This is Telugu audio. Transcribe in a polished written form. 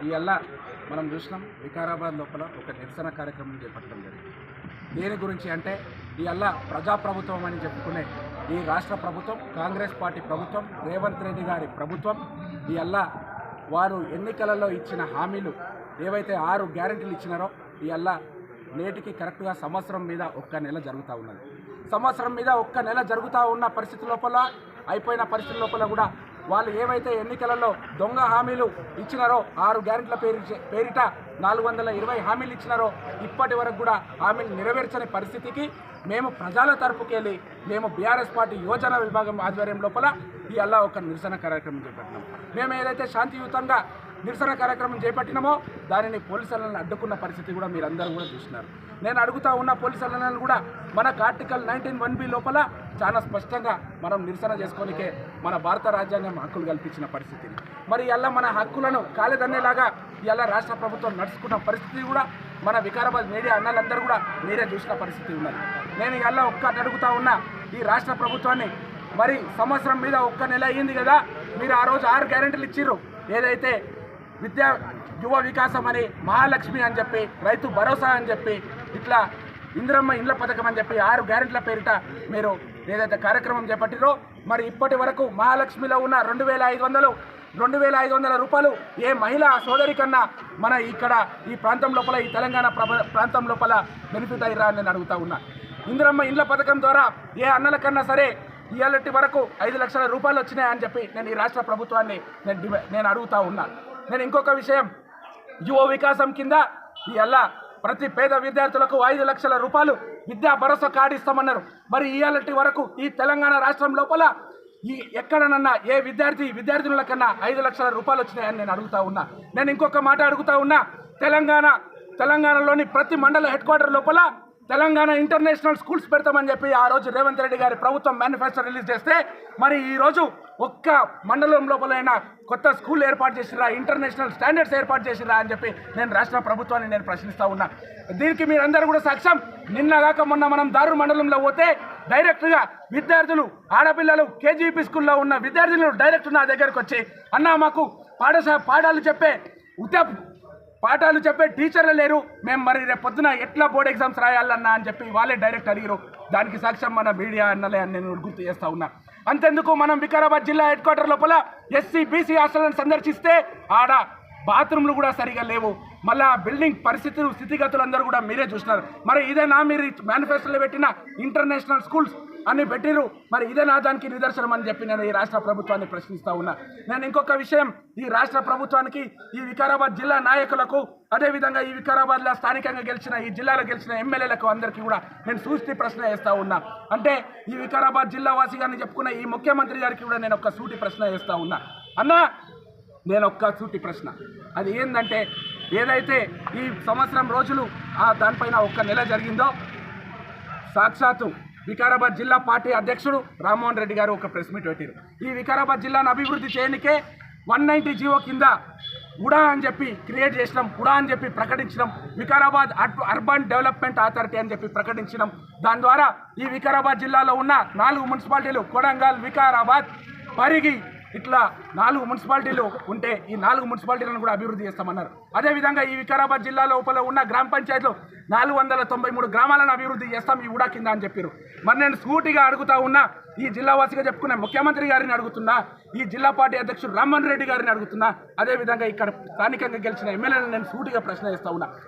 ఇవాళ మనం చూసినాం వికారాబాద్ లోపల ఒక నిరసన కార్యక్రమం చేపట్టడం జరిగింది. దేని గురించి అంటే ఇవాళ ప్రజాప్రభుత్వం అని చెప్పుకునే ఈ రాష్ట్ర ప్రభుత్వం, కాంగ్రెస్ పార్టీ ప్రభుత్వం, రేవంత్ రెడ్డి గారి ప్రభుత్వం ఇవాళ వారు ఎన్నికలలో ఇచ్చిన హామీలు ఏవైతే 6 గ్యారెంటీలు ఇచ్చినారో ఇవాళ నేటికి కరెక్ట్గా సంవత్సరం మీద ఒక్క నెల జరుగుతూ ఉన్నది. సంవత్సరం మీద ఒక్క నెల జరుగుతూ ఉన్న పరిస్థితి లోపల, అయిపోయిన పరిస్థితి లోపల కూడా వాళ్ళు ఏవైతే ఎన్నికలలో దొంగ హామీలు ఇచ్చినారో 6 గ్యారెంటీల పేరిట 420 హామీలు ఇచ్చినారో ఇప్పటి వరకు కూడా హామీలు నెరవేర్చని పరిస్థితికి మేము ప్రజల తరపుకెళ్ళి మేము బీఆర్ఎస్ పార్టీ యోజన విభాగం ఆధ్వర్యం లోపల ఇవాళ ఒక నిరసన కార్యక్రమం చేపట్టినాం. మేము ఏదైతే శాంతియుతంగా నిరసన కార్యక్రమం చేపట్టినామో దానిని పోలీసులను అడ్డుకున్న పరిస్థితి కూడా మీరందరూ కూడా చూసినారు. నేను అడుగుతా ఉన్న పోలీసులను కూడా మనకు ఆర్టికల్ 19(1)B లోపల చాలా స్పష్టంగా మనం నిరసన చేసుకోనికే మన భారత రాజ్యాంగం హక్కులు కల్పించిన పరిస్థితి. మరి ఇలా మన హక్కులను కాలేదనేలాగా ఇలా రాష్ట్ర ప్రభుత్వం నడుచుకున్న పరిస్థితి కూడా మన వికారాబాద్ మీడియా అన్నలందరూ కూడా మీరే చూసిన పరిస్థితి ఉన్నది. నేను ఇలా ఒక్కటి అడుగుతా ఉన్నా, ఈ రాష్ట్ర ప్రభుత్వాన్ని మరి సంవత్సరం మీద ఒక్క నెల అయ్యింది కదా, మీరు ఆ రోజు 6 గ్యారెంటీలు ఇచ్చిర్రు. ఏదైతే విద్యా యువ వికాసం అని, మహాలక్ష్మి అని చెప్పి, రైతు భరోసా అని చెప్పి, ఇట్లా ఇందిరమ్మ ఇండ్ల పథకం అని చెప్పి 6 గ్యారెంటీల పేరిట మీరు ఏదైతే కార్యక్రమం చేపట్టిరో మరి ఇప్పటి వరకు మహాలక్ష్మిలో ఉన్న 2,500 రూపాయలు ఏ మహిళా సోదరి కన్నా మన ఇక్కడ ఈ ప్రాంతం లోపల, ఈ తెలంగాణ ప్రాంతం లోపల బెనిఫిట్ అయ్యారా అని నేను అడుగుతా ఉన్నా. ఇందిరమ్మ ఇండ్ల పథకం ద్వారా ఏ అన్నల కన్నా సరే ఇవాళటి వరకు 5 లక్షల రూపాయలు వచ్చినాయని చెప్పి నేను ఈ రాష్ట్ర ప్రభుత్వాన్ని నేను అడుగుతా ఉన్నా. నేను ఇంకొక విషయం, యువ వికాసం కింద ఇవాళ ప్రతి పేద విద్యార్థులకు 5 లక్షల రూపాయలు విద్యా భరోసా కార్డు ఇస్తామన్నారు. మరి ఇవాళటి వరకు ఈ తెలంగాణ రాష్ట్రం లోపల ఈ ఎక్కడనన్నా ఏ విద్యార్థినుల కన్నా 5 లక్షల రూపాయలు వచ్చినాయని నేను అడుగుతా ఉన్నా. నేను ఇంకొక మాట అడుగుతా ఉన్నా, తెలంగాణలోని ప్రతి మండల హెడ్ క్వార్టర్ లోపల తెలంగాణ ఇంటర్నేషనల్ స్కూల్స్ పెడతామని చెప్పి ఆ రోజు రేవంత్ రెడ్డి గారి ప్రభుత్వం మేనిఫెస్టో రిలీజ్ చేస్తే మరి ఈరోజు ఒక్క మండలం లోపలైనా కొత్త స్కూల్ ఏర్పాటు చేసిరా, ఇంటర్నేషనల్ స్టాండర్డ్స్ ఏర్పాటు చేసిరా అని చెప్పి నేను రాష్ట్ర ప్రభుత్వాన్ని నేను ప్రశ్నిస్తూ ఉన్నా. దీనికి మీరందరూ కూడా సాక్ష్యం. నిన్నగాక మొన్న మనం దారు మండలంలో పోతే డైరెక్ట్గా విద్యార్థులు, ఆడపిల్లలు, కేజీపీ స్కూల్లో ఉన్న విద్యార్థులు డైరెక్ట్ నా దగ్గరకు వచ్చి అన్నా మాకు పాఠాలు చెప్పే టీచర్లు లేరు, మేము మరి రేపు పొద్దున ఎట్లా బోర్డ్ ఎగ్జామ్స్ రాయాలన్నా అని చెప్పి వాళ్ళే డైరెక్ట్ అడిగారు. దానికి సాక్ష్యం మన మీడియా అన్నలే అని నేను గుర్తు చేస్తూ ఉన్నా. అంతెందుకు, మనం వికారాబాద్ జిల్లా హెడ్ క్వార్టర్ లోపల ఎస్సీ బీసీ హాస్టల్ని సందర్శిస్తే ఆడ బాత్రూమ్లు కూడా సరిగా లేవు. మళ్ళీ బిల్డింగ్ స్థితిగతులు అందరూ కూడా మీరే చూస్తున్నారు. మరి ఇదేనా మీరు మేనిఫెస్టోలో పెట్టిన ఇంటర్నేషనల్ స్కూల్స్ అని పెట్టిరు? మరి ఇదేనా దానికి నిదర్శనం అని చెప్పి నేను ఈ రాష్ట్ర ప్రభుత్వాన్ని ప్రశ్నిస్తూ ఉన్నా. నేను ఇంకొక విషయం, ఈ రాష్ట్ర ప్రభుత్వానికి, ఈ వికారాబాద్ జిల్లా నాయకులకు, అదేవిధంగా ఈ వికారాబాద్లో స్థానికంగా గెలిచిన, ఈ జిల్లాలో గెలిచిన ఎమ్మెల్యేలకు అందరికీ కూడా నేను సూటి ప్రశ్న వేస్తూ ఉన్నా. అంటే ఈ వికారాబాద్ జిల్లా వాసిగారిని చెప్పుకున్న ఈ ముఖ్యమంత్రి గారికి కూడా నేను ఒక సూటి ప్రశ్న వేస్తూ ఉన్నా. అన్నా, నేను ఒక్క సూటి ప్రశ్న, అది ఏంటంటే ఏదైతే ఈ సంవత్సరం రోజులు దానిపైన ఒక్క నెల జరిగిందో, సాక్షాత్తు వికారాబాద్ జిల్లా పార్టీ అధ్యక్షుడు రామ్మోహన్ రెడ్డి గారు ఒక ప్రెస్ మీట్ పెట్టారు. ఈ వికారాబాద్ జిల్లాను అభివృద్ధి చేయనికే 190 జీవో కింద ఉడా అని చెప్పి క్రియేట్ చేసినాం, ఉడా అని చెప్పి ప్రకటించినాం, వికారాబాద్ అర్బన్ డెవలప్మెంట్ అథారిటీ అని చెప్పి ప్రకటించినాం. దాని ద్వారా ఈ వికారాబాద్ జిల్లాలో ఉన్న 4 మున్సిపాలిటీలు, కొడంగల్, వికారాబాద్, పరిగి, ఇట్లా 4 మున్సిపాలిటీలు ఉంటే ఈ 4 మున్సిపాలిటీలను కూడా అభివృద్ధి చేస్తామన్నారు. అదేవిధంగా ఈ వికారాబాద్ జిల్లా లోపల ఉన్న గ్రామ పంచాయతీలు 493 గ్రామాలను అభివృద్ధి చేస్తాం ఈ ఉడా కింద అని చెప్పారు. మరి నేను సూటిగా అడుగుతా ఉన్నా, ఈ జిల్లావాసిగా చెప్పుకున్న ముఖ్యమంత్రి గారిని అడుగుతున్నా, ఈ జిల్లా పార్టీ అధ్యక్షుడు రామ్మోహన్ రెడ్డి గారిని అడుగుతున్నా, అదేవిధంగా ఇక్కడ స్థానికంగా గెలిచిన ఎమ్మెల్యేలను నేను సూటిగా ప్రశ్న చేస్తా ఉన్నా.